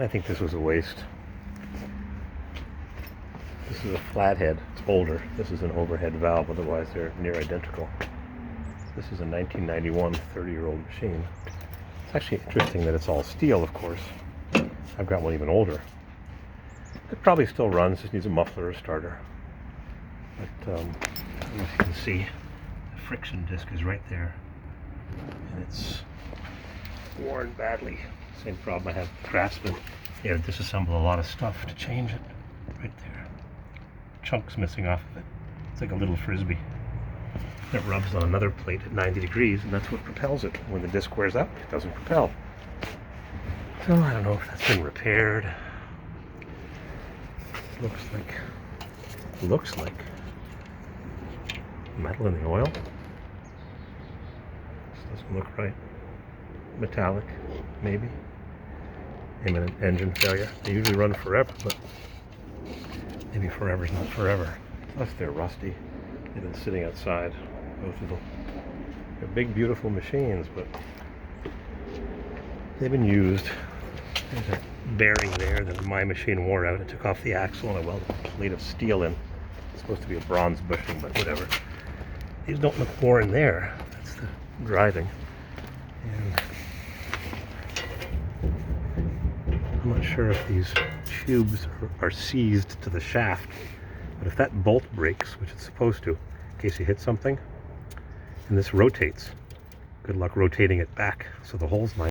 I think this was a waste. This is a flathead. It's older. This is an overhead valve, otherwise they're near identical. This is a 1991 30-year-old machine. It's actually interesting that it's all steel, of course. I've got one even older. It probably still runs, just needs a muffler or starter. But I don't know if you can see, the friction disc is right there. And it's worn badly. Same problem I have with Craftsman. You had to disassemble a lot of stuff to change it. Right there. Chunks missing off of it. It's like a little frisbee. It rubs on another plate at 90 degrees, and that's what propels it. When the disc wears out, it doesn't propel. So I don't know if that's been repaired. Looks like metal in the oil. This doesn't look right. Metallic, maybe. Imminent engine failure. They usually run forever, but maybe forever's not forever. Plus they're rusty. They've been sitting outside, both of them. They're big, beautiful machines, but they've been used. There's a bearing there that my machine wore out. It took off the axle and I welded a plate of steel in. It's supposed to be a bronze bushing, but whatever. These don't look worn there. That's the driving. And I'm not sure if these tubes are seized to the shaft, but if that bolt breaks, which it's supposed to, in case you hit something, and this rotates, good luck rotating it back so the holes line